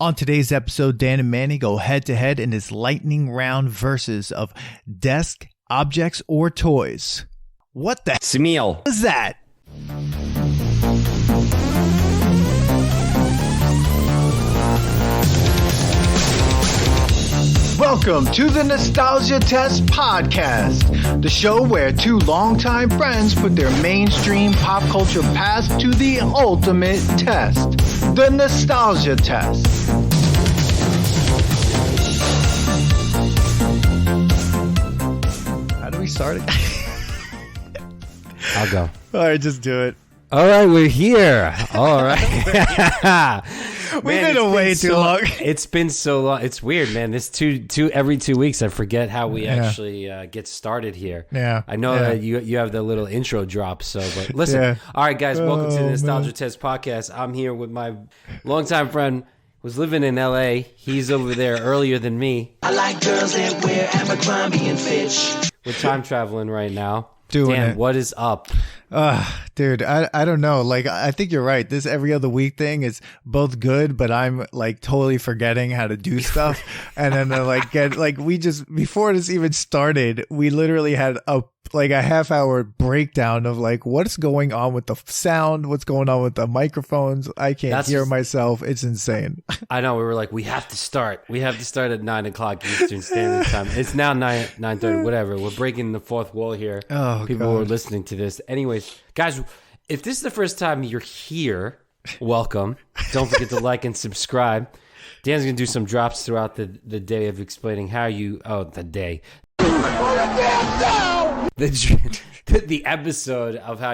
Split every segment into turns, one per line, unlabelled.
On today's episode, Dan and Manny go head-to-head in this lightning round versus of desk, objects, or toys. What the
Smeel
is that? Welcome to the Nostalgia Test Podcast, the show where two longtime friends put their mainstream pop culture past to the ultimate test, the Nostalgia Test. How do we start it?
I'll go.
All right, just do it.
All right, we're here. All right.
We've been away too long.
It's been so long. It's weird, man. This every 2 weeks, I forget how we actually get started here.
Yeah.
I know that you have the little intro drop. So, but listen. All right, guys, welcome to the Nostalgia Test Podcast. I'm here with my longtime friend who's living in L.A. He's over there earlier than me.
I like girls that wear Abercrombie and Fitch.
We're time traveling right now.
Doing
Dan,
it.
what is up?
Dude, I don't know. Like, I think you're right. This every other week thing is both good, but I'm like totally forgetting how to do stuff. And then we just, before this even started, we literally had a half-hour breakdown of like what's going on with the sound, what's going on with the microphones. I can't hear myself. It's insane.
I know. We were like, we have to start. We have to start at 9 o'clock Eastern Standard Time. It's now 9:30, whatever. We're breaking the fourth wall here.
Oh,
people
God.
who are listening to this. Anyways, guys, if this is the first time you're here, welcome. Don't forget to like and subscribe. Dan's going to do some drops throughout the day of explaining how you... Oh, the day. The episode of how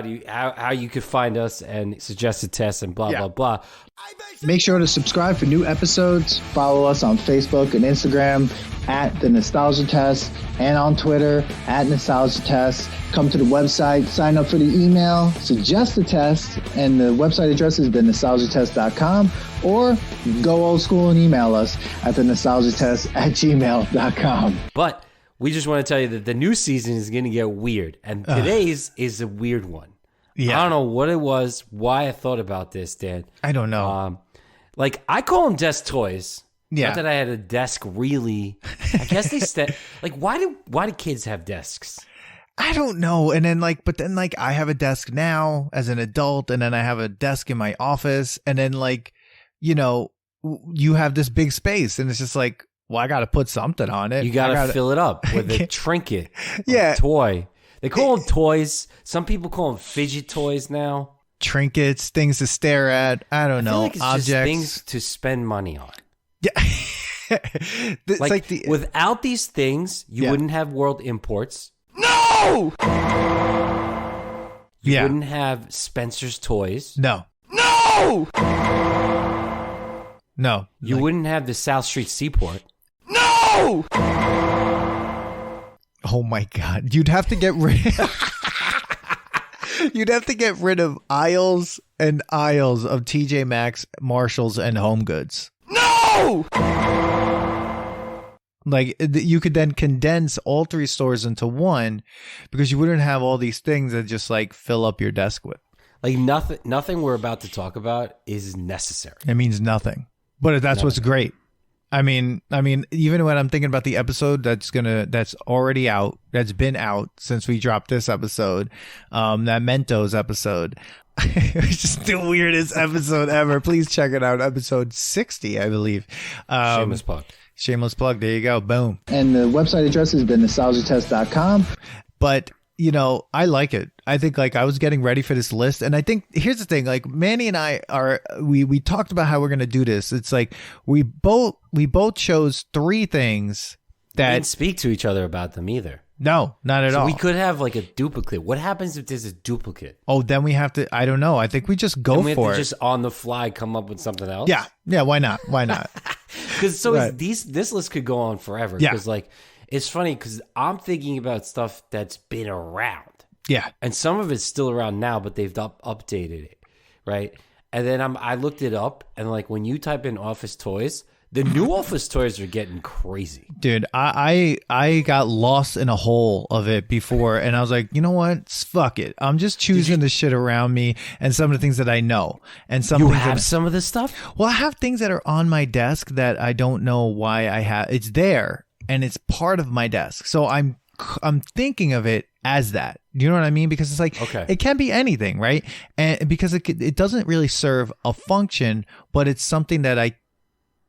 you could find us and suggest a test and blah, blah, blah.
Make sure to subscribe for new episodes. Follow us on Facebook and Instagram at The Nostalgia Test and on Twitter at Nostalgia Test. Come to the website, sign up for the email, suggest a test, and the website address is thenostalgiatest.com, or go old school and email us at thenostalgiatest@gmail.com.
But we just want to tell you that the new season is going to get weird, and today's is a weird one.
Yeah.
I don't know what it was, why I thought about this, Dan.
I don't know.
I call them desk toys.
Yeah.
Not that I had a desk really. I guess they why do kids have desks?
I don't know. And then I have a desk now as an adult, and then I have a desk in my office, and then you have this big space, and it's just like, well, I got to put something on it.
You got to fill it up with a trinket,
yeah,
a toy. They call them toys. Some people call them fidget toys now.
Trinkets, things to stare at. I don't know.
Feel like it's
objects,
just things to spend money on.
Yeah.
Without these things, you wouldn't have world imports.
No.
You wouldn't have Spencer's Toys.
No.
You wouldn't have the South Street Seaport.
No. Oh my God! You'd have to get rid. You'd have to get rid of aisles and aisles of TJ Maxx, Marshalls, and Home Goods. No. Like, you could then condense all three stores into one, because you wouldn't have all these things that just like fill up your desk with.
Like nothing we're about to talk about is necessary.
It means nothing, but that's what's great. I mean, even when I'm thinking about the episode that's already out, that's been out since we dropped this episode, that Mentos episode, it's just the weirdest episode ever. Please check it out, episode 60, I believe.
Shameless plug.
Shameless plug. There you go. Boom.
And the website address is thenostalgiatest.com.
But I like it. I think I was getting ready for this list, and I think here's the thing, Manny and I we talked about how we're going to do this. It's like we both chose three things that
we didn't speak to each other about them either.
No, not at all.
We could have a duplicate. What happens if there's a duplicate?
Oh, then we have to, I don't know. I think we just go for it.
Just on the fly come up with something else?
Yeah. Why not?
Because this list could go on forever.
Yeah.
Because it's funny because I'm thinking about stuff that's been around.
Yeah.
And some of it's still around now, but they've updated it, right? And then I looked it up, and when you type in office toys, The new office toys are getting crazy.
Dude, I got lost in a hole of it before, and I was like, you know what? Fuck it. I'm just choosing the shit around me and some of the things that I know. And some
You
things
have
that,
some of this stuff?
well, I have things that are on my desk that I don't know why I have. It's there, and it's part of my desk. So I'm thinking of it as that. You know what I mean? Because it's like,
Okay.
it can be anything, right? And because it doesn't really serve a function, but it's something that I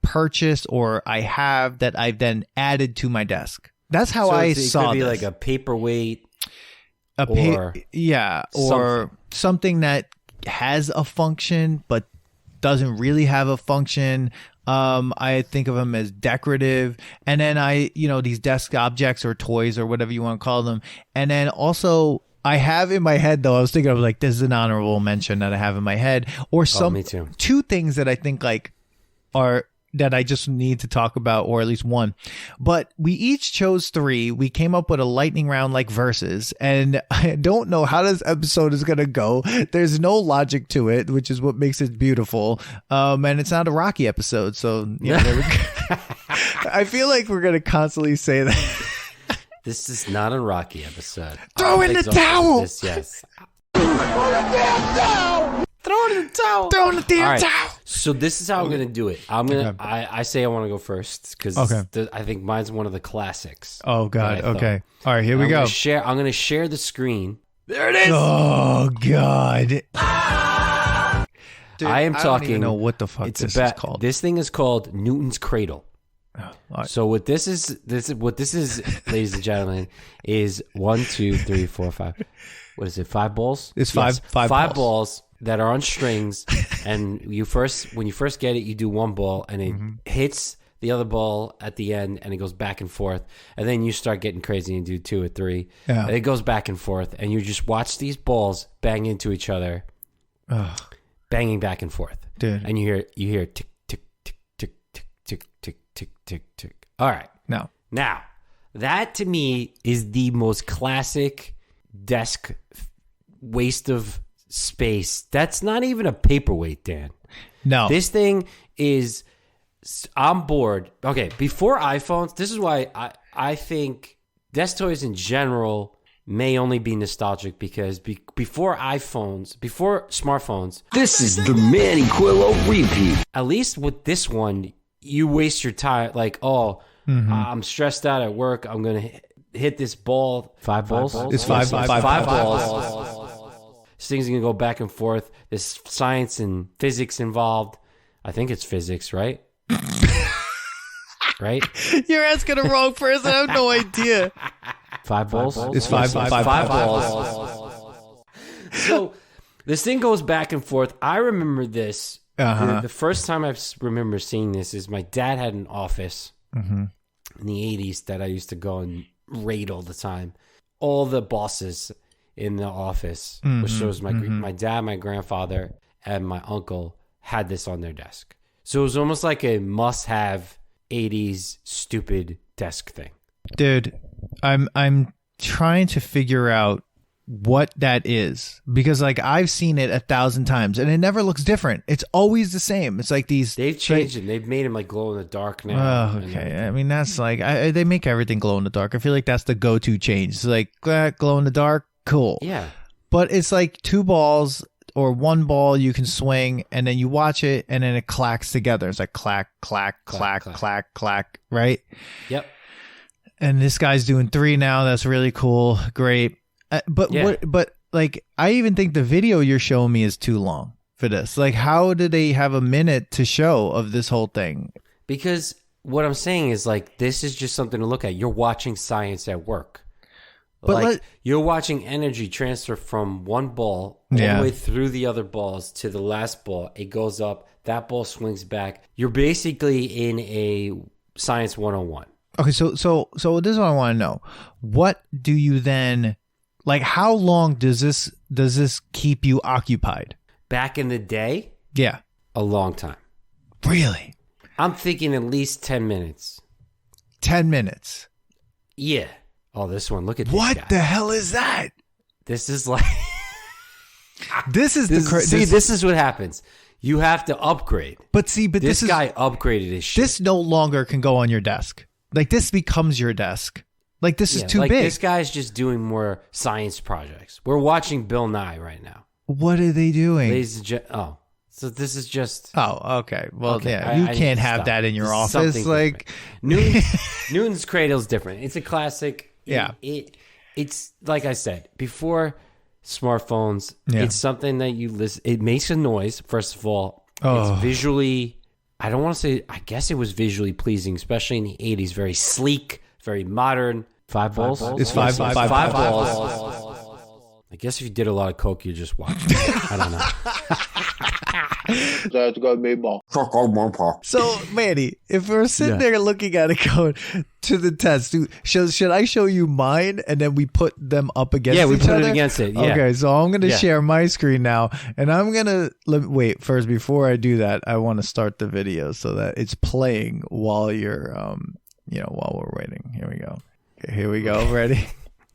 purchased or I have that I've then added to my desk. That's how I saw
it. Could be
this.
like a paperweight.
Or
something.
something that has a function but doesn't really have a function. I think of them as decorative, and then these desk objects or toys or whatever you want to call them. And then also I have in my head, though, I was thinking of like, this is an honorable mention that I have in my head, or
Me too.
two things that I think like are that I just need to talk about, or at least one. But we each chose 3. We came up with a lightning round like verses, and I don't know how this episode is going to go. There's no logic to it, which is what makes it beautiful. And it's not a Rocky episode. So yeah, there we go. I feel like we're going to constantly say that.
This is not a Rocky episode.
Throw in the towel.
Yes.
Throw in the damn
All right.
towel.
So this is how I'm gonna do it. I say I want to go first because I think mine's one of the classics.
Oh God.
that I
Okay. All right. Here we go.
I'm gonna share the screen. There it is.
Oh God. Dude,
I am
don't
talking.
even know what the fuck this is called.
This thing is called Newton's Cradle.
Oh, all right.
So what this is, ladies and gentlemen, is 1, 2, 3, 4, 5. What is it? 5 balls?
It's five
balls that are on strings, and when you first get it, you do one ball, and it hits the other ball at the end, and it goes back and forth, and then you start getting crazy and do 2 or 3, and it goes back and forth, and you just watch these balls bang into each other, banging back and forth,
dude.
and you hear tick tick tick tick tick tick tick tick tick tick. All right,
No.
now that to me is the most classic desk waste of space. That's not even a paperweight, Dan.
No.
This thing is, I'm bored. Okay, before iPhones, this is why I think desk toys in general may only be nostalgic, because before iPhones, before smartphones,
This is the Manny Quillo repeat.
at least with this one, you waste your time. Like, I'm stressed out at work. I'm going to hit this ball. 5 balls?
It's five
balls. This thing's going to go back and forth. There's science and physics involved. I think it's physics, right? Right?
You're asking the wrong person. I have no idea.
5 balls?
It's five
balls. So this thing goes back and forth. I remember this. The first time I remember seeing this is my dad had an office in the 80s that I used to go and raid all the time. All the bosses in the office, which shows my dad, my grandfather, and my uncle had this on their desk. So it was almost like a must-have 80s stupid desk thing.
Dude, I'm trying to figure out what that is, because like I've seen it 1,000 times and it never looks different. It's always the same. It's like these.
They've changed it. They've made them like glow in the dark now.
Oh, okay. I mean, that's like they make everything glow in the dark. I feel like that's the go-to change. It's like glow in the dark, cool.
Yeah.
But it's like 2 balls or 1 ball you can swing, and then you watch it, and then it clacks together. It's like clack, clack, clack, clack, clack, right?
Yep.
And this guy's doing 3 now. That's really cool. Great. But like, I even think the video you're showing me is too long for this. Like, how do they have a minute to show of this whole thing?
Because what I'm saying is, like, this is just something to look at. You're watching science at work. But like, you're watching energy transfer from one ball all the way through the other balls to the last ball. It goes up. That ball swings back. You're basically in a science 101.
Okay, so this is what I want to know. What do you then, like, how long does this keep you occupied?
Back in the day?
Yeah.
A long time.
Really?
I'm thinking at least 10 minutes.
10 minutes.
Yeah. Oh, this one. Look at this
What
guy.
the hell is that?
This is like...
This is
this is what happens. You have to upgrade.
But see,
This guy upgraded his shit.
this no longer can go on your desk. Like this becomes your desk. Like this is too big.
This guy's just doing more science projects. We're watching Bill Nye right now.
What are they doing?
So this is just.
Oh, okay. Well,
Okay,
yeah,
I
you
need
can't
to
have
stop.
that in your
This is
office.
something
Like,
Newton's Cradle is different. It's a classic.
Yeah.
It's like I said before, smartphones.
Yeah.
It's something that you listen. It makes a noise. First of all,
Oh.
it's visually. I don't want to say. I guess it was visually pleasing, especially in the '80s. Very sleek, very modern. 5 balls.
It's five
balls. I guess if you did a lot of coke, you just watch. I don't know.
That's got me ball.
so, Manny, if we're sitting there looking at it going to the test, should I show you mine and then we put them up against each other?
Yeah, we put it against it. Yeah.
Okay, so I'm going to
Yeah.
share my screen now, and I'm going to wait. First, before I do that, I want to start the video so that it's playing while you're, while we're waiting. Here we go. Okay, here we go. Ready?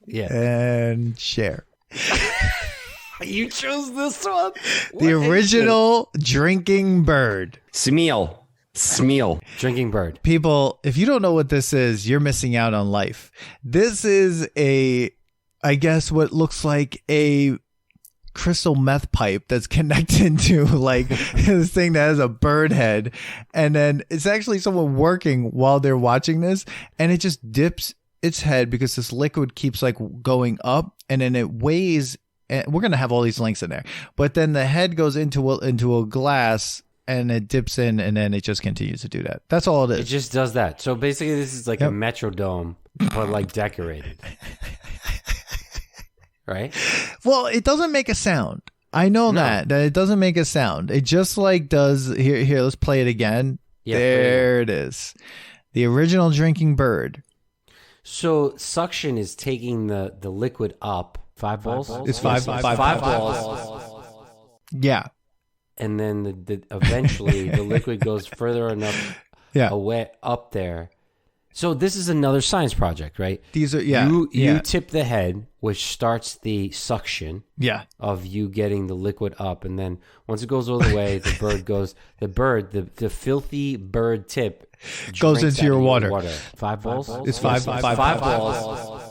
Yeah.
And share.
You chose this one.
The original drinking bird.
Smeal.
Drinking bird.
People, if you don't know what this is, you're missing out on life. This is I guess what looks like a crystal meth pipe that's connected to like this thing that has a bird head. And then it's actually someone working while they're watching this, and it just dips its head because this liquid keeps like going up, and then it weighs. And we're gonna have all these links in there, but then the head goes into a glass and it dips in, and then it just continues to do that. That's all it
It
is.
just does that. So basically, this is like a Metrodome, but like decorated. Right?
Well, it doesn't make a sound. I know that it doesn't make a sound. It just like does here. Let's play it again.
Yeah,
there it is. The original drinking bird.
So suction is taking the liquid up. 5 balls?
It's five
balls.
Yeah.
And then eventually the liquid goes further enough away up there. So this is another science project, right?
These are
You tip the head, which starts the suction of you getting the liquid up, and then once it goes all the way, the bird goes. The filthy bird tip
goes
drinks
into your
out of
water.
5 balls.
It's five balls.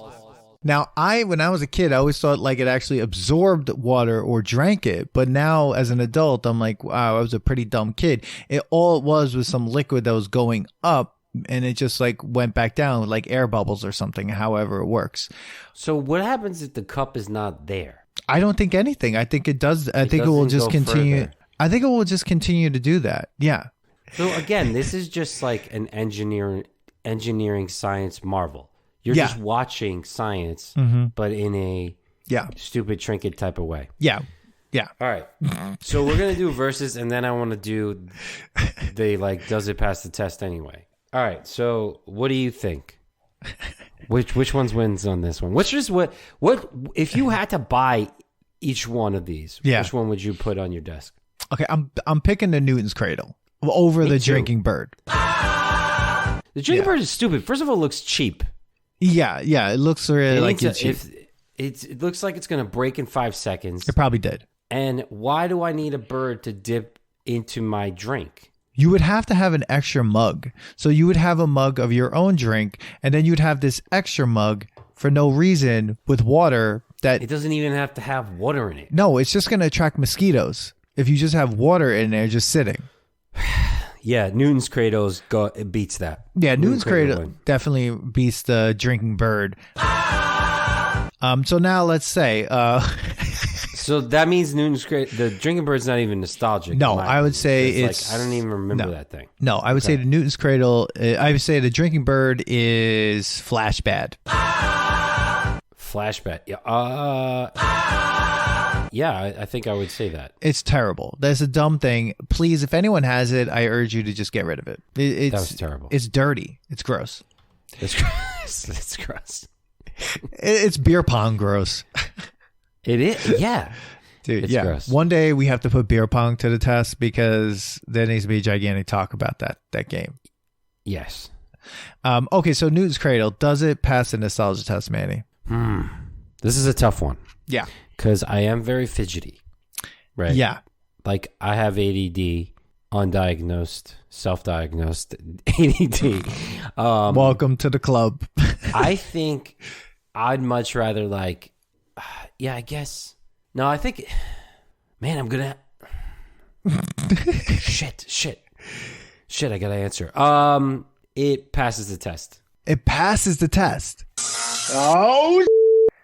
Now, when I was a kid, I always thought like it actually absorbed water or drank it. But now as an adult, I'm like, wow, I was a pretty dumb kid. It was some liquid that was going up, and it just like went back down like air bubbles or something, however it works.
So what happens if the cup is not there?
I don't think anything. I think it does. I think it will just continue.
Further.
I think it will just continue to do that. Yeah.
So again, this is just like an engineering science marvel. You're just watching science, but in a stupid trinket type of way.
Yeah. Yeah.
All right. So we're going to do verses, and then I want to do does it pass the test anyway? All right. So what do you think? Which ones wins on this one? Which is what if you had to buy each one of these, which one would you put on your desk?
Okay, I'm picking the Newton's Cradle over the drinking bird.
The drinking bird is stupid. First of all, it looks cheap.
Yeah, it looks really like it's cheap.
It looks like it's going to break in 5 seconds.
It probably did.
And why do I need a bird to dip into my drink?
You would have to have an extra mug. So you would have a mug of your own drink, and then you'd have this extra mug for no reason with water that...
It doesn't even have to have water in it.
No, it's just going to attract mosquitoes if you just have water in there just sitting.
Yeah, Newton's Cradle it beats that.
Yeah, Newton's Cradle definitely beats the drinking bird. So now let's say...
So that means Newton's Cradle, the drinking bird's not even nostalgic.
No, I would say it's...
like, I don't even remember that thing.
No, I would say the Newton's Cradle... I would say the drinking bird is flash bad.
Flashback. Yeah, I think I would say that.
It's terrible. That's a dumb thing. Please, if anyone has it, I urge you to just get rid of it. That
was terrible.
It's dirty. It's gross.
It's gross. It's gross.
It's beer pong gross.
It is. Yeah.
Dude,
it's gross.
One day we have to put beer pong to the test because there needs to be a gigantic talk about that game.
Yes.
Okay, so Newton's Cradle, does it pass the nostalgia test, Manny?
This is a tough one.
Yeah.
Because I am very fidgety. Right?
Yeah.
like I have ADD, undiagnosed, self-diagnosed ADD.
Welcome to the club.
I think I'd much rather like, yeah, I guess. No, I think, man, I'm gonna. Shit. I gotta answer. It passes the test.
It passes the test.
Oh,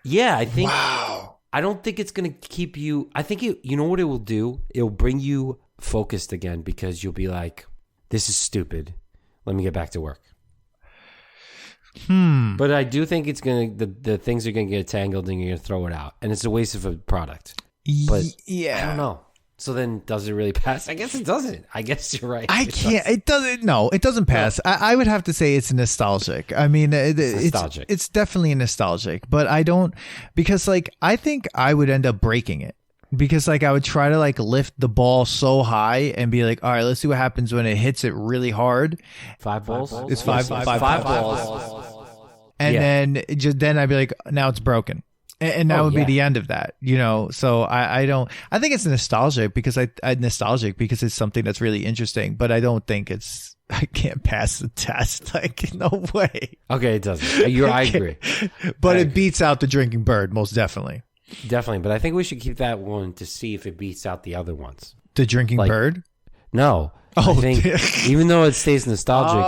Yeah, I think.
Wow.
I don't think it's gonna keep you. I think you know what it will do. It'll bring you focused again because you'll be like, "This is stupid. Let me get back to work." But I do think it's gonna the things are gonna get tangled and you're gonna throw it out, and it's a waste of a product. But
yeah,
I don't know. So then, does it really pass? I guess it doesn't. I guess you're right.
It doesn't. No, it doesn't pass. No. I would have to say it's nostalgic. I mean,
nostalgic.
It's definitely nostalgic. But I don't, because like I think I would end up breaking it because like I would try to like lift the ball so high and be like, all right, let's see what happens when it hits it really hard.
5 balls.
It's five balls. And then I'd be like, now it's broken. And that would be the end of that, you know. So I think it's nostalgic because because it's something that's really interesting. But I don't think I can't pass the test. Like no way.
Okay, it doesn't. I agree.
But it beats out the drinking bird most definitely.
Definitely, but I think we should keep that one to see if it beats out the other ones.
The drinking bird?
No. I think even though it stays nostalgic,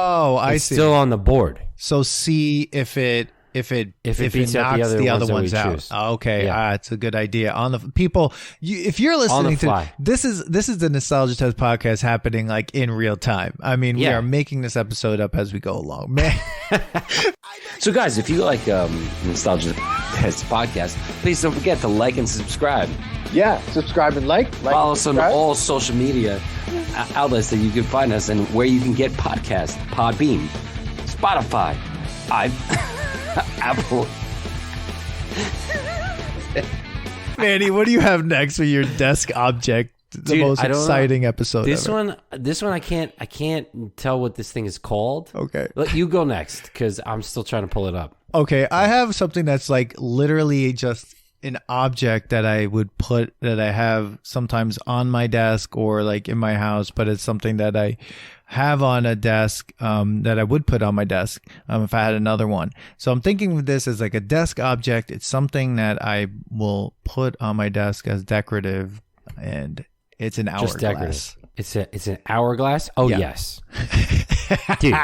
it's still on the board.
So see if it beats out
knocks
the other ones out.
Choose.
Okay, it's a good idea. On the people, if you're listening to this is the Nostalgia Test podcast happening like in real time. I mean, we are making this episode up as we go along, man.
So, guys, if you like Nostalgia Test podcast, please don't forget to like and subscribe.
Yeah, subscribe and like.
Follow us on all social media outlets that you can find us and where you can get podcasts: Podbean, Spotify, Apple.
Manny, what do you have next for your desk object? The most exciting episode ever.
This one I can't tell what this thing is called.
Okay.
Let you go next because I'm still trying to pull it up.
Okay, I have something that's like literally just an object that I have sometimes on my desk or like in my house, but it's something that I have on a desk that I would put on my desk if I had another one. So I'm thinking of this as like a desk object. It's something that I will put on my desk as decorative, and it's an hourglass. Just decorative.
It's an hourglass? Oh, yeah. Yes. Dude,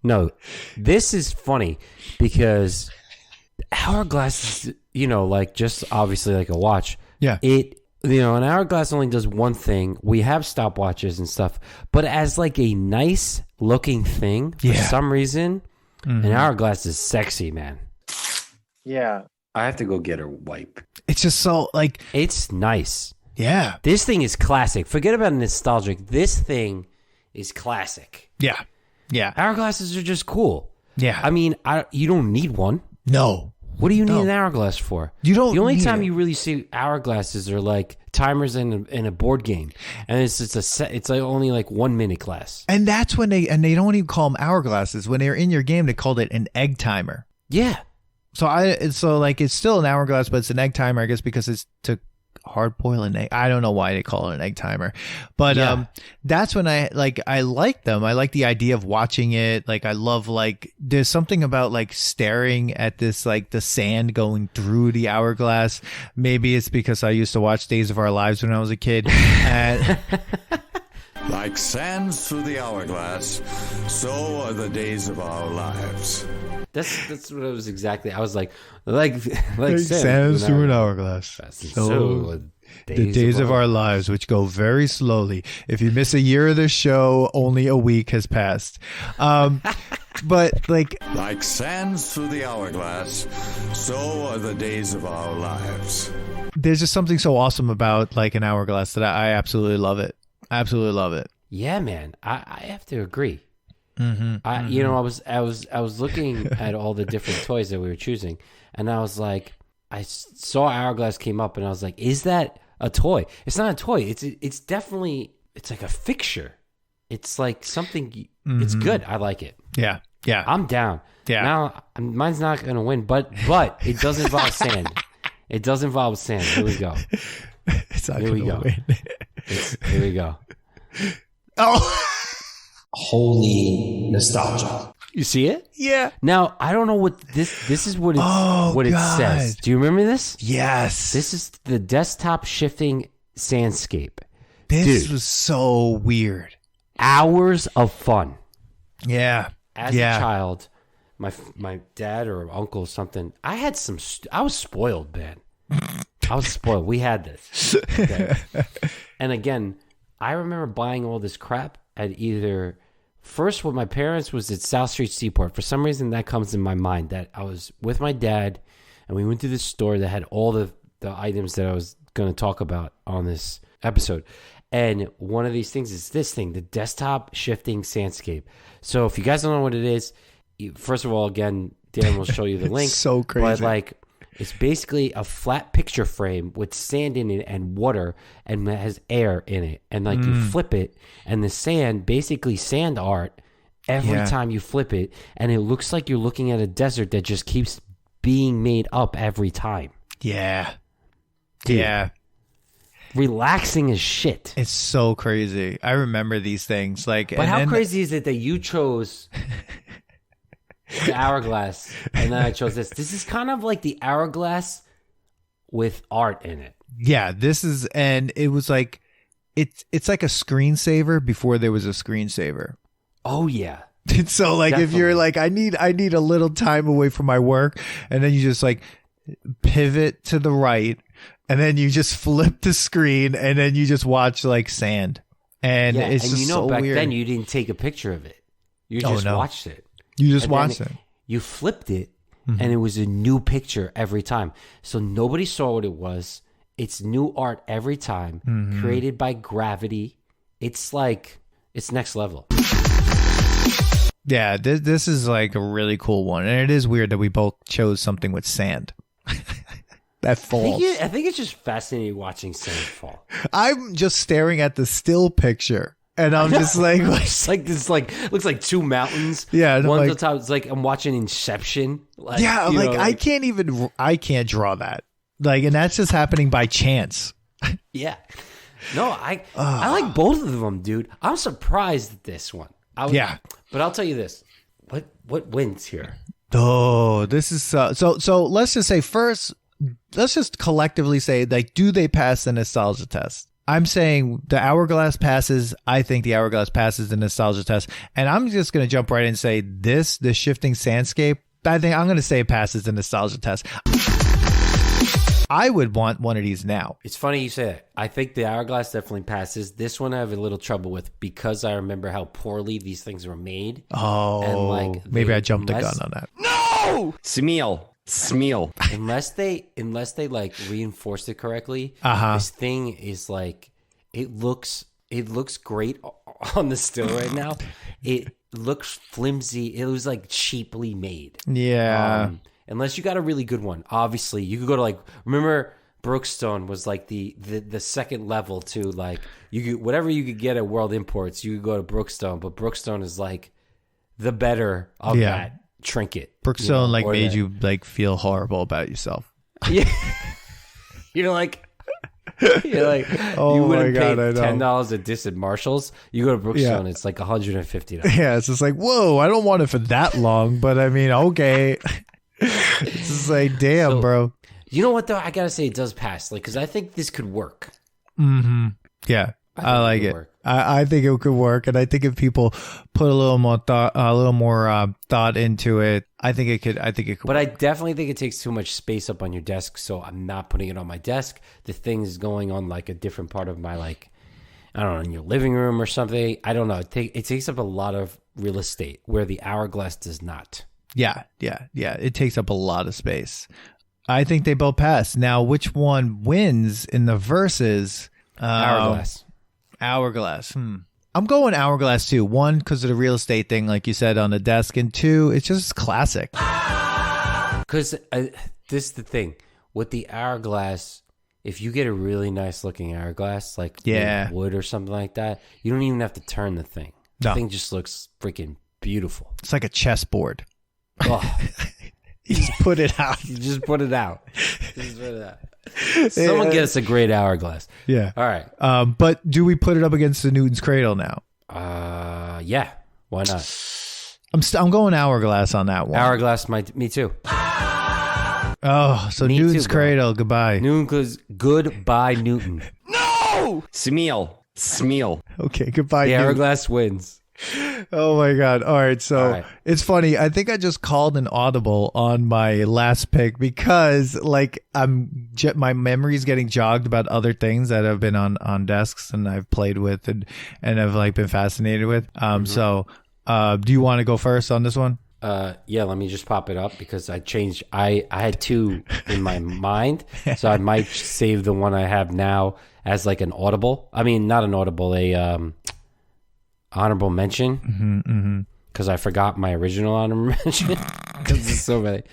no, this is funny because hourglass is, like just obviously like a watch. Yeah. An hourglass only does one thing. We have stopwatches and stuff, but as like a nice looking thing, for some reason, an hourglass is sexy, man.
Yeah.
I have to go get a wipe.
It's just so like...
It's nice.
Yeah.
This thing is classic. Forget about nostalgic. This thing is classic.
Yeah. Yeah.
Hourglasses are just cool.
Yeah.
I mean, you don't need one.
No.
What do you need an hourglass for?
You don't.
The only
need
time
it.
you really see hourglasses are like timers in a board game, and it's like only like 1 minute class.
And that's when they don't even call them hourglasses. When they're in your game, they called it an egg timer.
Yeah.
So it's still an hourglass, but it's an egg timer, I guess, because it's to hard boil an egg. I don't know why they call it an egg timer, but that's when I like them. I like the idea of watching it. Like I love there's something about like staring at this, like the sand going through the hourglass. Maybe it's because I used to watch Days of Our Lives when I was a kid. And
like sands through the hourglass, so are the days of our lives.
That's what it was exactly. I was like
sands through an hourglass. So the days of our lives, which go very slowly. If you miss a year of the show, only a week has passed. But like
sands through the hourglass, so are the days of our lives.
There's just something so awesome about like an hourglass that I absolutely love it. I absolutely love it.
Yeah, man. I have to agree. I was looking at all the different toys that we were choosing, and I was like, I saw hourglass came up, and I was like, is that a toy? It's not a toy. It's definitely, it's like a fixture. It's like something. It's good. I like it.
Yeah, yeah.
I'm down. Yeah. Now mine's not gonna win, but it does involve sand. It does involve sand. Here we go.
It's not gonna win.
Here we go.
Oh,
Holy nostalgia.
You see it?
yeah.
Now, I don't know what this is what it
God.
says. Do you remember this?
Yes.
This is the desktop shifting Sandscape.
This
Dude.
was so weird.
Hours of fun.
Yeah.
As a child, my dad or uncle or something, I had some. I was spoiled, man. I was spoiled. We had this. Okay. And again, I remember buying all this crap at either first with my parents was at South Street Seaport. For some reason, that comes in my mind that I was with my dad, and we went to this store that had all the items that I was going to talk about on this episode. And one of these things is this thing, the desktop shifting Sandscape. So if you guys don't know what it is, first of all, again, Dan will show you the link.
So crazy.
But like, it's basically a flat picture frame with sand in it and water, and it has air in it. And like you flip it, and the sand, basically sand art, every time you flip it, and it looks like you're looking at a desert that just keeps being made up every time.
Yeah.
Dude.
Yeah.
Relaxing as shit.
It's so crazy. I remember these things. Like,
But how crazy is it that you chose the Hourglass and then I chose this? This is kind of like the Hourglass with art in it.
Yeah, this is, and it was like, it's like a screensaver before there was a screensaver.
Oh yeah.
So like, if you're like, I need a little time away from my work, and then you just like pivot to the right, and then you just flip the screen, and then you just watch like sand, and
Yeah,
it's
and
just
you know
so
back
weird.
then you didn't take a picture of it. You just watched it.
You just
And
watched
then
it.
You flipped it, and it was a new picture every time. So nobody saw what it was. It's new art every time, created by gravity. It's like, it's next level.
Yeah, this is like a really cool one, and it is weird that we both chose something with sand. That falls.
I think it's just fascinating watching sand fall.
I'm just staring at the still picture, and I'm just like,
It's like this, like looks like two mountains.
Yeah, and I'm
one
like-
at the top. It's like I'm watching Inception. Like,
yeah,
you
like
know,
I can't draw that. Like, and that's just happening by chance.
yeah. No, I like both of them, dude. I'm surprised at this one.
Yeah.
But I'll tell you this: what wins here?
Oh, this is so. Let's just say first. Let's just collectively say, like, do they pass the nostalgia test? I'm saying the Hourglass passes. I think the Hourglass passes the nostalgia test, and I'm just gonna jump right in and say the shifting Sandscape. I think I'm gonna say it passes the nostalgia test. I would want one of these now.
It's funny you say that. I think the Hourglass definitely passes. This one I have a little trouble with because I remember how poorly these things were made.
Oh,
And, like,
maybe
they-
I jumped the gun
unless-
on that.
Smeal.
unless they like reinforced it correctly. This thing is like it looks great on the still right now. It looks flimsy. It was like cheaply made.
Yeah.
Unless you got a really good one. Obviously, you could go to like, remember Brookstone was like the second level to like, you could, whatever you could get at World Imports, you could go to Brookstone, but Brookstone is like the better of that trinket.
Brookstone like
or
made
that-
you like feel horrible about yourself.
Yeah. You're like,
Oh
you wouldn't
my God, I
pay
know.
$10 a disc at Marshall's. You go to Brookstone, it's like $150.
Yeah, it's just like, whoa, I don't want it for that long, but I mean, okay. It's just like, damn,
So-
bro.
You know what though? I gotta say it does pass, like, because I think this could work.
Yeah, I
think
like
it
it.
would work.
I think it could work, and I think if people put a little more thought into it, I think it could.
But I definitely think it takes too much space up on your desk, so I'm not putting it on my desk. The thing is going on like a different part of my, like, I don't know, in your living room or something. I don't know. It takes up a lot of real estate where the Hourglass does not.
Yeah. It takes up a lot of space. I think they both pass. Now, which one wins in the verses?
Hourglass.
Hourglass. I'm going Hourglass too. One, because of the real estate thing, like you said, on the desk, and two, it's just classic.
Because this is the thing. With the Hourglass, if you get a really nice looking Hourglass, like made of wood or something like that, you don't even have to turn the thing. The
No.
thing just looks freaking beautiful.
It's like a chessboard.
Oh,
You just put it out.
You just put it out. Someone get us a great hourglass.
Yeah.
All right.
But do we put it up against the Newton's Cradle now?
Yeah. Why not?
I'm going hourglass on that one.
Hourglass, me too.
Oh, so
Me
Newton's
too, bro.
Cradle, goodbye.
Goodbye, Newton.
Smeal.
Okay, goodbye,
The
Newton.
hourglass wins.
Oh my God. All right. So
All right.
It's funny. I think I just called an audible on my last pick because like my memory's getting jogged about other things that have been on desks and I've played with and have like been fascinated with. So do you want to go first on this one?
Yeah, let me just pop it up because I changed. I had two in my mind, so I might save the one I have now as like an audible. I mean, not an audible, a honorable mention. Because I forgot my original honorable mention. Because there's so many.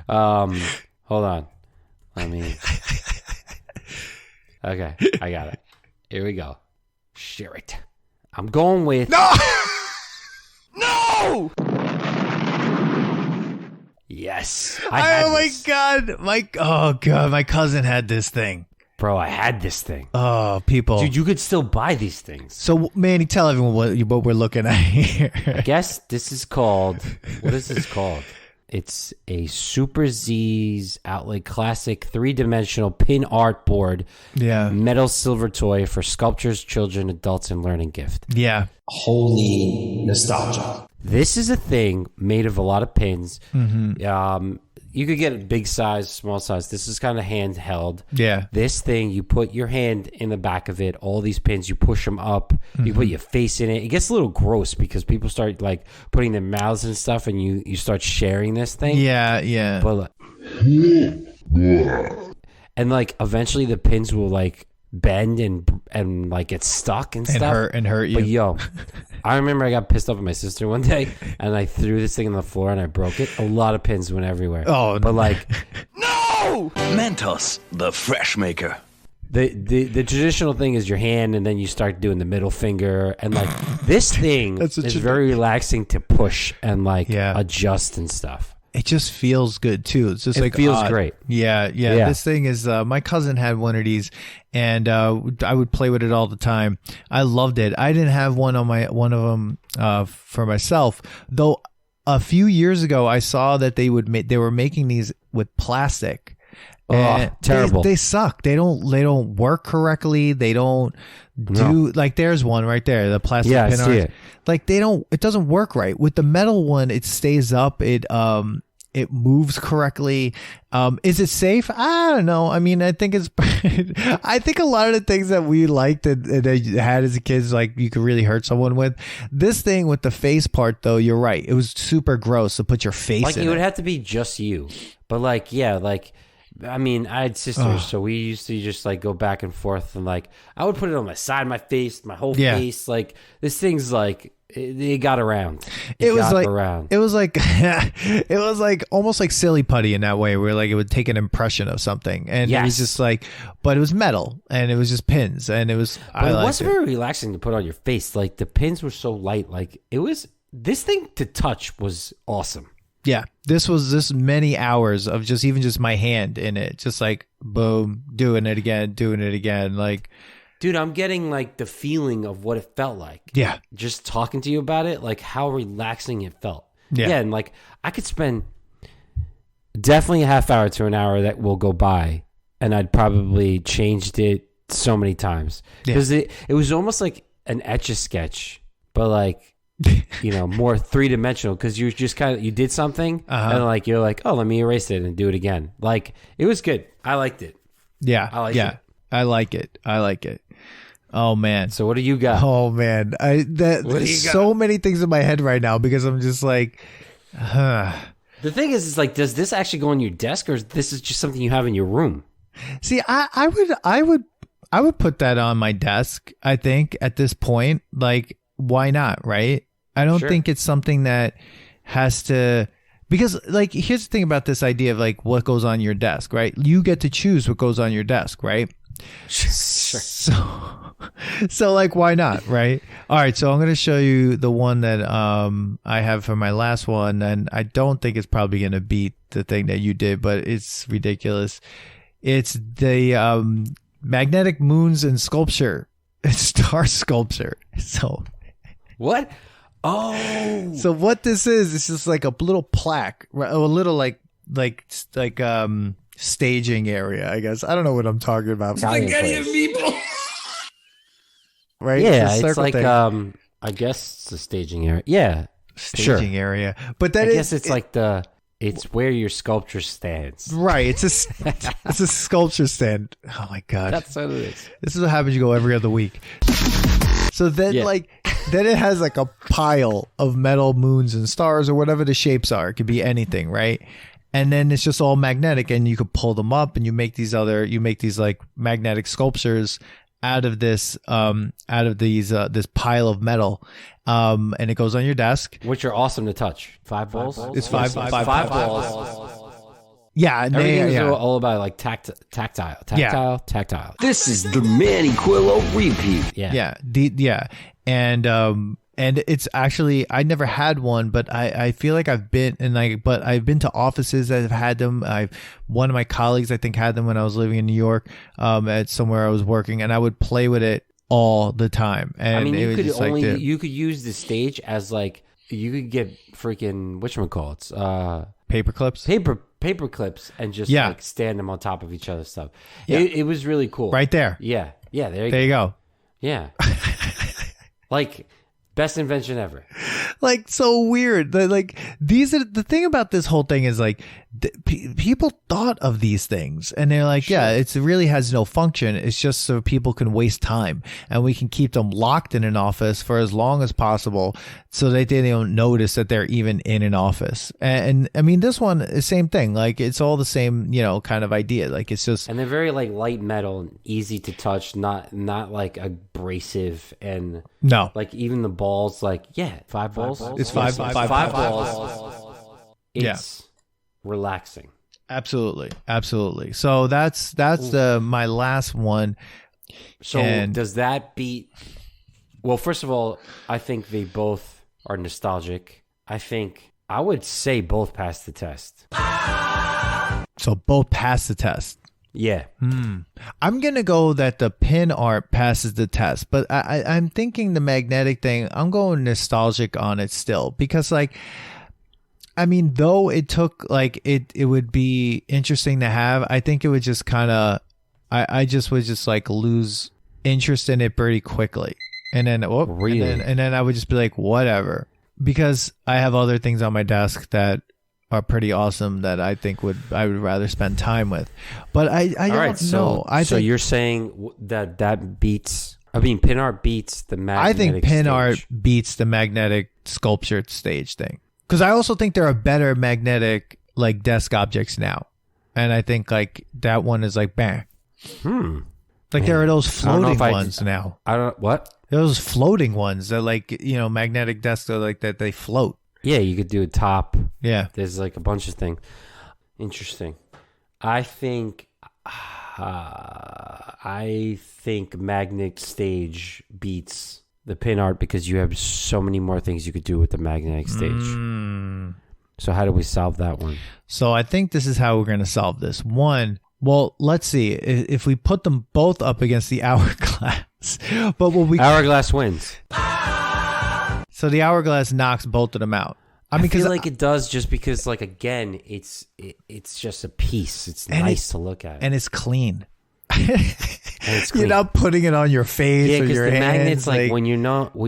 Hold on. Let me. Okay, I got it. Here we go. Share it. I'm going with.
No!
Yes.
Oh my God. My cousin had this thing.
Bro, I had this thing.
Oh, people.
Dude, you could still buy these things.
So, Manny, tell everyone what we're looking at here.
I guess this is called, what is this called? It's a Super Z's Outlet Classic 3-dimensional pin art board.
Yeah.
Metal silver toy for sculptures, children, adults, and learning gift.
Yeah.
Holy nostalgia.
This is a thing made of a lot of pins. You could get a big size, small size. This is kind of handheld.
Yeah.
This thing, you put your hand in the back of it, all these pins, you push them up, you put your face in it. It gets a little gross because people start like putting their mouths and stuff and you start sharing this thing.
Yeah, yeah.
But and like eventually the pins will like bend and like get stuck and stuff.
And hurt you.
But yo, I remember I got pissed off at my sister one day and I threw this thing on the floor and I broke it. A lot of pins went everywhere.
Oh,
but like
Mentos, the fresh maker.
the traditional thing is your hand and then you start doing the middle finger and like this thing is very relaxing to push and like adjust and stuff.
It just feels good too. It's just
It
like
feels
odd.
great.
Yeah. This thing is my cousin had one of these, and I would play with it all the time. I loved it. I didn't have one of them for myself, though. A few years ago, I saw that they were making these with plastic. And
terrible.
They suck. They don't work correctly. They don't do like there's one right there, the plastic pin
I see
art.
it.
Like it doesn't work right. With the metal one, it stays up. It moves correctly. Is it safe? I don't know. I mean, I think it's I think a lot of the things that we liked and had as a kids, like you could really hurt someone with. This thing with the face part though, you're right. It was super gross to put your face
Like
in
it would have to be just you. But like, yeah, like I mean, I had sisters, so we used to just like go back and forth and like I would put it on my side, my face, my whole face. Like this thing's like it got around. It was
like almost like silly putty in that way, where like it would take an impression of something, and it was just like, but it was metal and it was just pins, and it was.
But it was very relaxing to put on your face. Like the pins were so light. Like it was. This thing to touch was awesome.
Yeah, this was many hours of just my hand in it, just like boom, doing it again, like.
Dude, I'm getting like the feeling of what it felt like.
Yeah.
Just talking to you about it, like how relaxing it felt.
Yeah.
And like I could spend definitely a half hour to an hour that will go by and I'd probably changed it so many times. Because it was almost like an Etch-A-Sketch, but like, you know, more 3-dimensional because you just kind of, you did something and like, you're like, oh, let me erase it and do it again. Like it was good. I liked it.
Yeah.
I liked it.
I like it. Oh man.
So what do you got?
Oh man. There's so many things in my head right now because I'm just like,
The thing is like, does this actually go on your desk or is this just something you have in your room?
See, I would put that on my desk, I think, at this point. Like, why not, right? I don't think it's something that has to, because like, here's the thing about this idea of like what goes on your desk, right? You get to choose what goes on your desk, right?
Sure.
So So like, why not, right? All right, so I'm gonna show you the one that I have for my last one, and I don't think it's probably gonna beat the thing that you did, but it's ridiculous. It's the magnetic moons and sculpture, star sculpture. So
What? Oh,
so what this is, it's just like a little plaque, a little like staging area, I guess. I don't know what I'm talking about.
people.
Right?
yeah,
a
it's
circle
like
thing.
I guess it's a staging area. Yeah,
Staging area. But that
I
is,
guess it's like it's where your sculpture stands.
right. It's a sculpture stand. Oh my god.
That's what it is.
This is what happens. You go every other week. So then,
Yeah.
then it has like a pile of metal moons and stars or whatever the shapes are. It could be anything, right? And then it's just all magnetic, and you could pull them up, and you make these like magnetic sculptures out of this, this pile of metal, and it goes on your desk.
Which are awesome to touch. 5 balls.
It's five
balls.
Yeah, and
Everything is
yeah.
all about like tactile.
This is the Manny Quillo repeat.
Yeah.
Yeah. And it's actually, I never had one, but I feel like I've been to offices that have had them. One of my colleagues, I think, had them when I was living in New York, at somewhere I was working, and I would play with it all the time. And
I mean,
it
you
was
could
just
you could use the stage as like, you could get freaking whatchamacallits,
paper clips.
paper clips and just
Yeah.
like stand them on top of each other's stuff.
Yeah.
It was really cool.
Right there.
Yeah. Yeah. There
There you go.
Yeah. Like, best invention ever.
Like, so weird. Like, these are the thing about this whole thing is like people thought of these things, and they're like, yeah, it really has no function. It's just so people can waste time, and we can keep them locked in an office for as long as possible, so that they don't notice that they're even in an office. And I mean, this one is same thing. Like, it's all the same, kind of idea. Like, it's just,
And they're very like light metal and easy to touch, not like abrasive, and
no.
like even the balls, like, yeah, 5 balls.
It's five
balls.
Yeah.
It's relaxing.
Absolutely. So that's my last one.
So
And-
does that beat? Well, first of all, I think they both are nostalgic. I would say both pass the test.
So both pass the test.
Yeah.
I'm gonna go that the pin art passes the test, but I'm thinking the magnetic thing, I'm going nostalgic on it still, because like, I mean, though it took like it would be interesting to have, I think it would just kind of, I just would just like lose interest in it pretty quickly, and then
Really?
and then I would just be like, whatever, because I have other things on my desk that are pretty awesome that I think I would rather spend time with. But I
All
don't
right.
know.
So you're saying that beats? I mean, pin art beats the magnetic.
I think pin
stage.
art beats the magnetic sculptured stage thing, because I also think there are better magnetic like desk objects now, and I think like that one is like bang. Like, there are those
I don't know
floating
if
ones now.
I don't what.
Those floating ones that like magnetic desks are like that, they float.
Yeah, you could do a top.
Yeah.
There's like a bunch of things. Interesting. I think magnetic stage beats the pin art, because you have so many more things you could do with the magnetic stage. So how do we solve that one?
So I think this is how we're going to solve this. One, well, let's see if we put them both up against the hourglass. But what we
Hourglass wins.
so the hourglass knocks both of them out.
I feel like it does, just because, like, again, it's just a piece. It's nice to look at,
and it's clean.
And it's clean.
You're not putting it on your face or
because
your
the
hands.
magnets, like when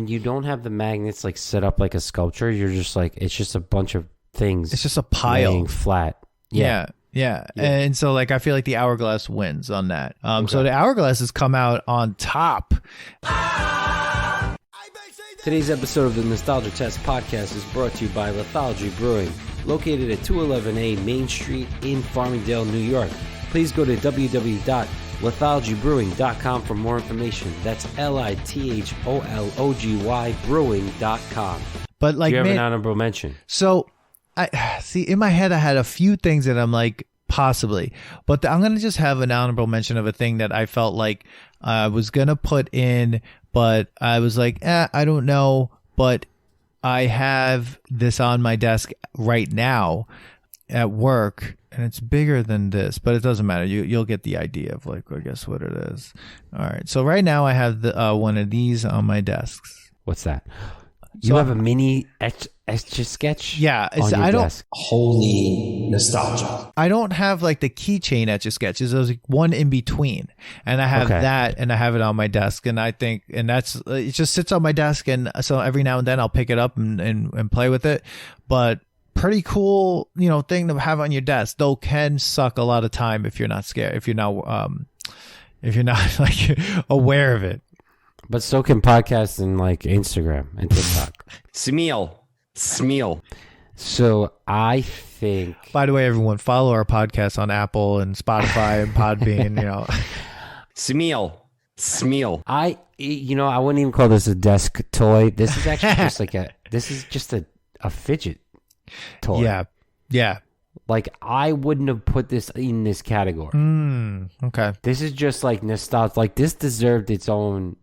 you don't have the magnets like set up like a sculpture, you're just like, it's just a bunch of things.
It's just a pile
laying flat.
Yeah. And so like I feel like the hourglass wins on that. So the hourglass has come out on top.
Today's episode of the Nostalgia Test podcast is brought to you by Lithology Brewing, located at 211A Main Street in Farmingdale, New York. Please go to www.lithologybrewing.com for more information. That's LITHOLOGY brewing.com.
But like,
Do you have
man,
an honorable mention?
so I see in my head I had a few things that I'm like Possibly. But I'm going to just have an honorable mention of a thing that I felt like I was going to put in, but I was like, I don't know. But I have this on my desk right now at work, and it's bigger than this, but it doesn't matter. You'll get the idea of like, I guess what it is. All right. So right now I have the one of these on my desks.
What's that? You have a mini Etch-A-Sketch?
Yeah,
on your desk.
Holy nostalgia.
I don't have like the keychain Etch-A-Sketches. There's like one in between, and I have that, and I have it on my desk, and I think, and that's it. Just sits on my desk, and so every now and then I'll pick it up and play with it. But pretty cool, thing to have on your desk. Though can suck a lot of time if you're not scared, if you're not like aware of it.
But so can podcasts and like Instagram and TikTok.
Smeal.
So I think.
By the way, everyone, follow our podcast on Apple and Spotify and Podbean.
Smeal.
I wouldn't even call this a desk toy. This is actually just a fidget toy.
Yeah.
Like I wouldn't have put this in this category.
Okay.
This is just like nostalgia. Like this deserved its own.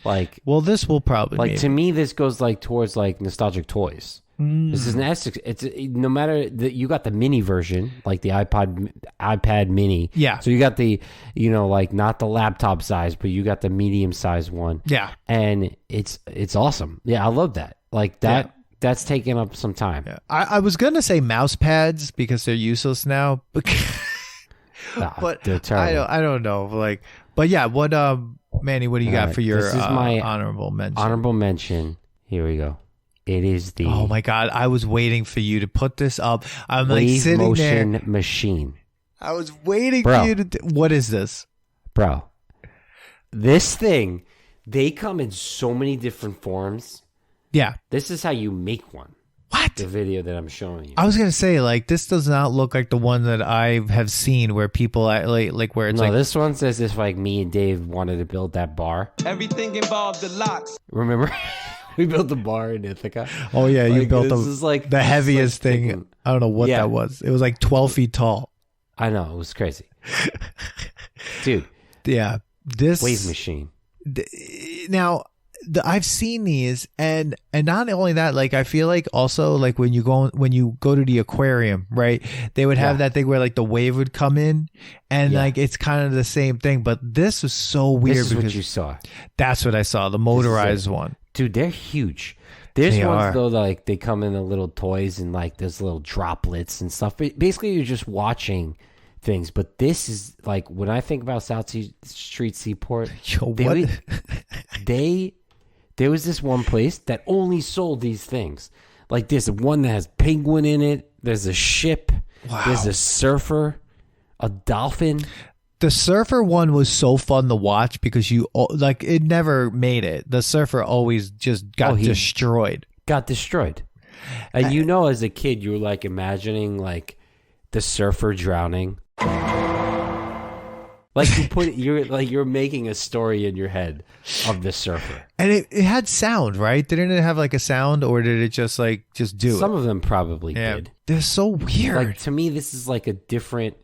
Like,
well, this will probably
like to me. This goes like towards like nostalgic toys. This is an Essex. It's no matter that you got the mini version, like the iPad Mini.
Yeah.
So you got the, like not the laptop size, but you got the medium size one.
Yeah.
And it's awesome. Yeah, I love that. Like that. Yeah. That's taking up some time.
Yeah. I was gonna say mouse pads because they're useless now, but
they're terrible.
I don't know. Like, but yeah. What Manny, what do you got for your
this is my
honorable mention?
Honorable mention. Here we go. It is the.
Oh my God! I was waiting for you to put this up. I'm like
wave
sitting
motion
there.
Machine.
I was waiting for you to. What is this,
bro? This thing, they come in so many different forms.
Yeah.
This is how you make one.
What?
The video that I'm showing you.
I was gonna say, like, this does not look like the one that I have seen where people like where it's
no,
like
this one says if like me and Dave wanted to build that bar.
Everything involved the locks.
Remember, we built the bar in Ithaca.
Oh yeah, you built the heaviest thing.
Thinking,
I don't know what that was. It was like 12 feet tall.
I know, it was crazy, dude.
Yeah, this
wave machine.
Now. I've seen these, and not only that, like I feel like also like when you go to the aquarium, right? They would have that thing where like the wave would come in, and like it's kind of the same thing. But this was so weird.
This is
because
what you saw.
That's what I saw. The motorized one,
dude. They're huge. There's ones though, like they come in the little toys and like there's little droplets and stuff. But basically, you're just watching things. But this is like when I think about South Street Seaport, there was this one place that only sold these things. Like there's one that has penguin in it. There's a ship. Wow. There's a surfer, a dolphin.
The surfer one was so fun to watch because it never made it. The surfer always just got destroyed.
Got destroyed. And as a kid, you were like imagining like the surfer drowning. Like you're making a story in your head of the surfer,
and it had sound, right? Didn't it have like a sound, or did it just do it?
Some of them probably did.
They're so weird.
Like to me, this is like a different,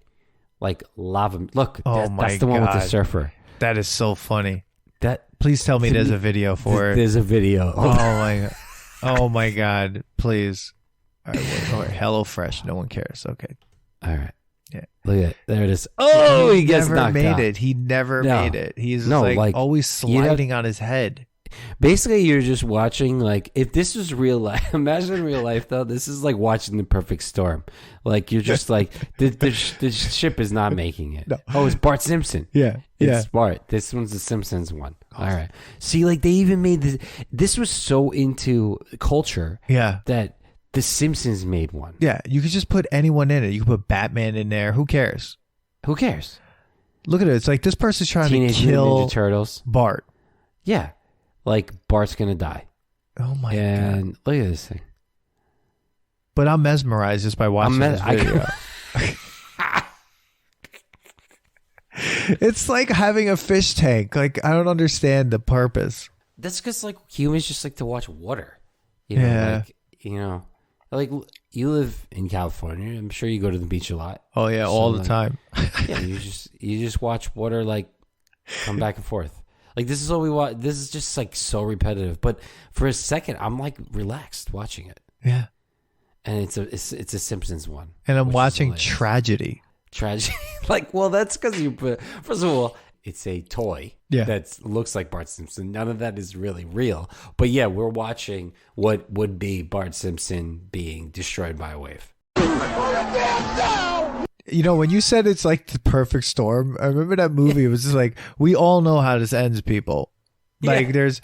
like lava. Look,
that's
the one with the surfer.
That is so funny. Please tell me there's a video for it.
There's a video.
Oh my god! Oh my god! Please. All right. HelloFresh. No one cares. Okay.
All right.
Yeah.
Look at it. There it is. Oh, he gets knocked out.
He never made it. He's like always sliding on his head.
Basically, you're just watching, like, if this was real life, imagine real life, though. This is like watching the perfect storm. Like, you're just like, the ship is not making it. No. Oh, it's Bart Simpson.
Yeah.
It's Bart. This one's the Simpsons one. All right. See, like, they even made this. This was so into culture that The Simpsons made one.
Yeah, you could just put anyone in it. You could put Batman in there. Who cares?
Who cares?
Look at it. It's like this person's trying
Teenage
to kill
Ninja Turtles.
Bart.
Yeah. Like Bart's going to die.
Oh my God.
And look at this thing.
But I'm mesmerized just by watching this video. It's like having a fish tank. Like, I don't understand the purpose.
That's because, like, humans just like to watch water. You know, like, Like, you live in California. I'm sure you go to the beach a lot.
Oh yeah,
So,
all the
like,
time.
Yeah, you just watch water like come back and forth. Like, this is what we watch. This is just like so repetitive. But for a second, I'm like relaxed watching it.
Yeah.
And it's a Simpsons one.
And I'm
which is
watching
hilarious.
tragedy.
Tragedy. Like, well, that's because you put. First of all, it's a toy.
Yeah.
That looks like Bart Simpson. None of that is really real. But yeah, we're watching what would be Bart Simpson being destroyed by a wave.
You know, when you said it's like the perfect storm, I remember that movie. It was just like, we all know how this ends, people. Like, there's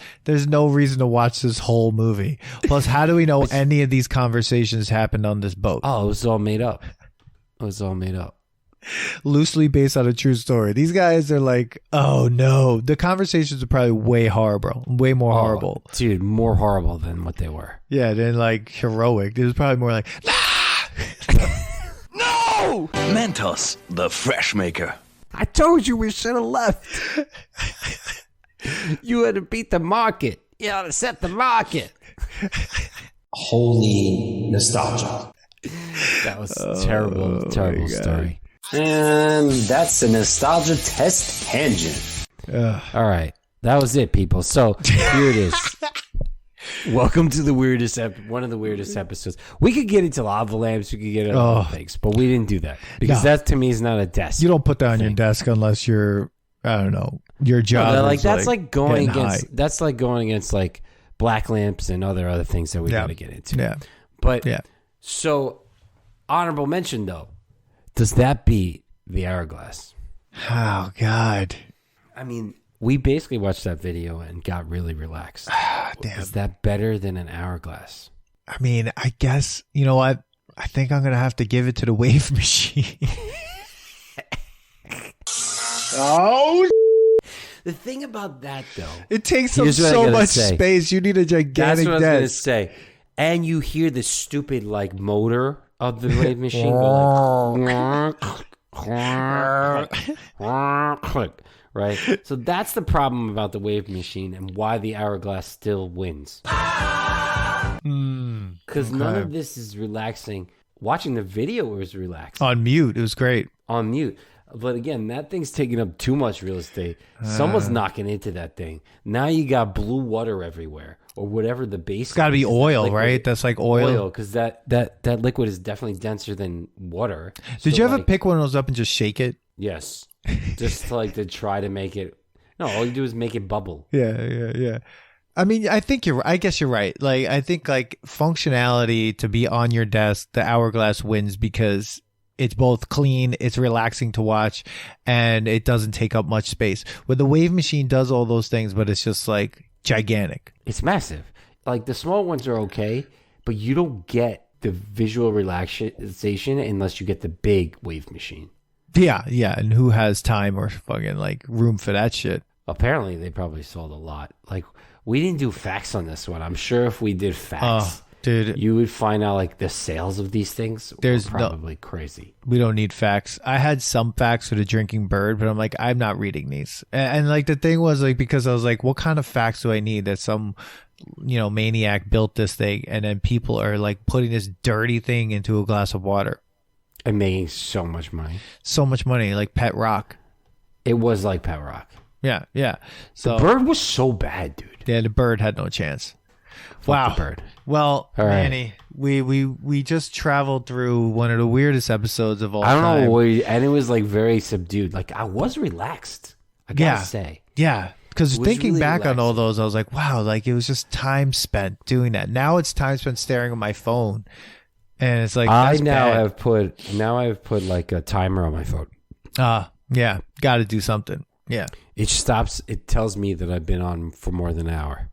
no reason to watch this whole movie. Plus, how do we know any of these conversations happened on this boat?
Oh, it was all made up. It was all made up.
Loosely based on a true story. These guys are like, oh no. The conversations are probably way more horrible.
Dude, more horrible than what they were.
Yeah, than like heroic. It was probably more like,
No! Mentos, the fresh maker.
I told you we should have left. You had to beat the market. You had to set the market.
Holy nostalgia.
That was a terrible story.
And that's a nostalgia test tangent.
All right. That was it, people. So here it is. Welcome to the one of the weirdest episodes. We could get into lava lamps. We could get into other things, but we didn't do that because that to me is not a desk.
you don't put that on your desk unless you're, I don't know, your job.
No,
is
that's like going
getting
against.
high.
That's like going against like black lamps and other things that we got to get into.
Yeah.
But
Yeah.
so honorable mention though. Does that beat the Hourglass?
Oh God.
I mean, we basically watched that video and got really relaxed.
Damn.
Is that better than an Hourglass?
I mean, I guess, you know what? I think I'm going to have to give it to the wave machine.
The thing about that though,
It takes up
Here's what I
so
gotta
much
say.
space. You need a
that's
gigantic
what I was gonna
desk.
say. And you hear the stupid like motor of the wave machine go like right? So that's the problem about the wave machine and why the Hourglass still wins. Because none of this is relaxing. Watching the video was relaxing
On mute. It was great.
on mute. But again, that thing's taking up too much real estate. Someone's knocking into that thing. Now you got blue water everywhere, or whatever the base.
It's got to be oil, right? That's like oil.
Because that liquid is definitely denser than water.
Did
So,
you ever
like,
pick one of those up and just shake it?
Yes, just to try to make it. No, all you do is make it bubble.
Yeah. I mean, I guess you're right. Like, I think like functionality to be on your desk, the Hourglass wins because it's both clean, it's relaxing to watch, and it doesn't take up much space. Where the wave machine does all those things, but it's just like gigantic.
It's massive. Like the small ones are okay, but you don't get the visual relaxation unless you get the big wave machine.
Yeah. And who has time or fucking like room for that shit?
Apparently, they probably sold a lot. Like, we didn't do facts on this one. I'm sure if we did facts,
Dude,
you would find out like the sales of these things were probably crazy.
we don't need facts. I had some facts for the drinking bird, but I'm like, I'm not reading these. And like the thing was like, because I was like, what kind of facts do I need that some, maniac built this thing and then people are like putting this dirty thing into a glass of water?
And making so much money.
So much money, like Pet Rock.
It was like Pet Rock.
Yeah. So
The bird was so bad, dude.
yeah, the bird had no chance. Wow.
the bird.
Well,
All right.
Manny, we just traveled through one of the weirdest episodes of all
I don't
time.
know, and it was like very subdued. Like, I was relaxed, I gotta say.
Yeah. Because
It was
thinking
really
back on all
relaxing.
those, I was like, wow, like it was just time spent doing that. Now it's time spent staring at my phone. And it's like,
I
that's
now
bad.
have put like a timer on my phone.
Yeah, got to do something. Yeah.
It tells me that I've been on for more than an hour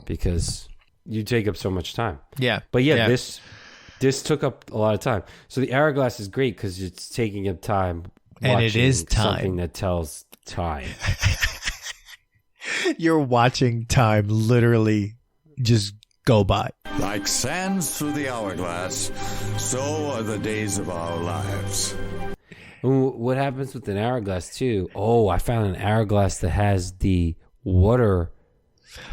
because you take up so much time.
Yeah.
But yeah, this took up a lot of time. So the Hourglass is great because it's taking up time.
And it is
watching
time.
Something that tells time.
You're watching time literally just go by.
Like sands through the hourglass, so are the days of our lives.
Ooh, what happens with an Hourglass too? Oh, I found an Hourglass that has the water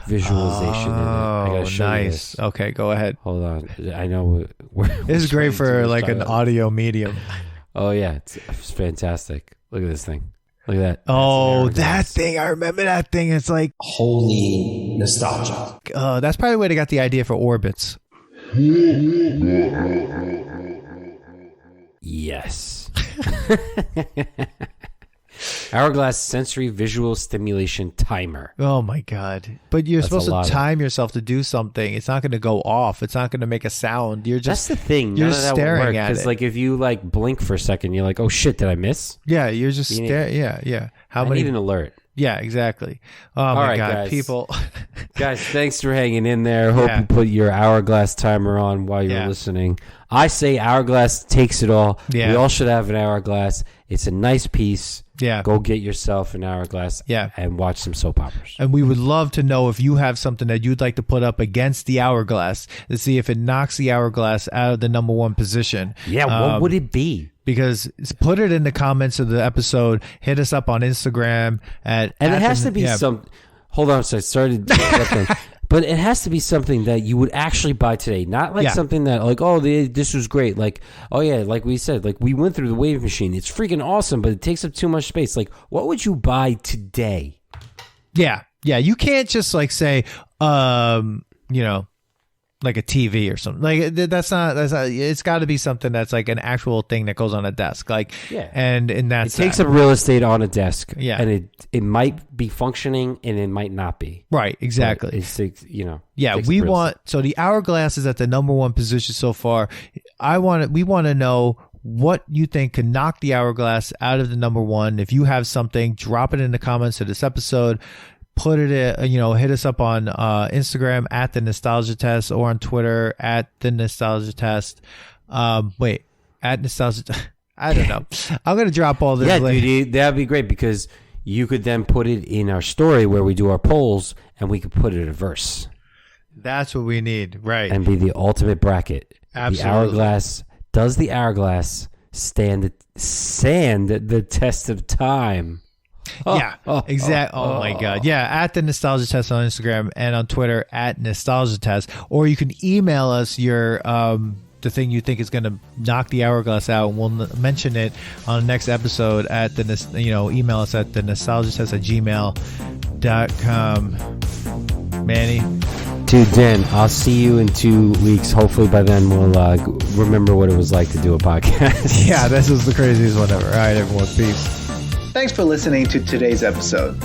visualization in it. I gotta show you
nice.
this.
Okay, go ahead.
Hold on. I know
This is great for like an audio medium.
Oh yeah, it's fantastic. Look at this thing. Look at that.
Oh, that thing. I remember that thing. It's like
Holy nostalgia.
that's probably where they got the idea for orbits.
Yes. Hourglass sensory visual stimulation timer.
Oh my God. But you're
That's
supposed
a
to
lot
time yourself to do something. It's not going to go off. It's not going to make a sound. You're just
That's the thing.
You're
None
just
of that will
staring
work,
at
'cause,
it.
like if you like blink for a second, you're like, oh shit, did I miss?
Yeah, you're just
You need-
staring. Yeah. How
I
many?
need an alert.
Yeah, exactly. Oh my
right,
God,
guys.
people.
Guys, thanks for hanging in there. Hope
Yeah.
you put your Hourglass timer on while you're
Yeah.
listening. I say Hourglass takes it all.
Yeah.
We all should have an Hourglass. It's a nice piece.
Yeah.
Go get yourself an Hourglass.
Yeah.
And watch some soap operas.
And we would love to know if you have something that you'd like to put up against the Hourglass to see if it knocks the Hourglass out of the number one position.
Yeah, what would it be?
Because put it in the comments of the episode. Hit us up on Instagram
And it has to be some. Hold on, so I started. But it has to be something that you would actually buy today, not like something that like, oh, this was great. Like, oh yeah, like we said, like we went through the wave machine. It's freaking awesome, but it takes up too much space. Like, what would you buy today?
Yeah. You can't just like say, like a TV or something. Like that's not. It's got to be something that's like an actual thing that goes on a desk. Like, and that's
it takes up real estate on a desk.
Yeah.
And it might be functioning and it might not be.
Right. Exactly.
But it's
Yeah, we want so the Hourglass is at the number one position so far. We want to know what you think can knock the Hourglass out of the number one. If you have something, drop it in the comments of this episode. Put it in, hit us up on Instagram at the Nostalgia Test or on Twitter at the Nostalgia Test. At Nostalgia. I don't know. I'm gonna drop all this.
Yeah,
later.
dude, that'd be great because you could then put it in our story where we do our polls and we could put it in a verse.
That's what we need, right?
And be the ultimate bracket.
Absolutely.
Does the Hourglass stand the test of time?
Exactly. Oh my God. Yeah. At the Nostalgia Test on Instagram and on Twitter at Nostalgia Test. Or you can email us your the thing you think is going to knock the Hourglass out, and we'll mention it on the next episode at the email us at the nostalgiatest@gmail.com. Manny.
Dude, Dan, I'll see you in 2 weeks. Hopefully by then we'll remember what it was like to do a podcast.
Yeah, this was the craziest one ever. All right, everyone. Peace.
Thanks for listening to today's episode.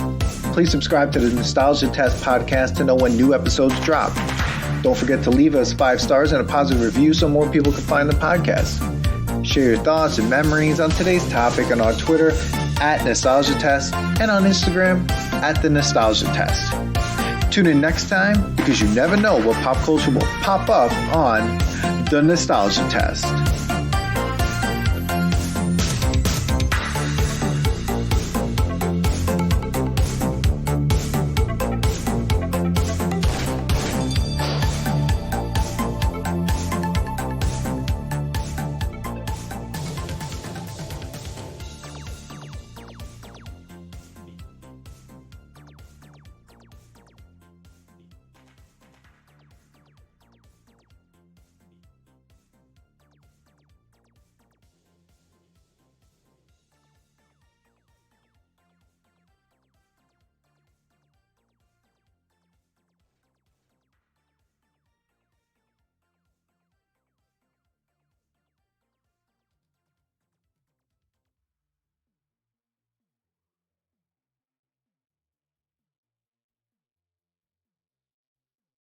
Please subscribe to the Nostalgia Test podcast to know when new episodes drop. Don't forget to leave us 5 stars and a positive review so more people can find the podcast. Share your thoughts and memories on today's topic on our Twitter at Nostalgia Test and on Instagram at the Nostalgia Test. Tune in next time because you never know what pop culture will pop up on the Nostalgia Test.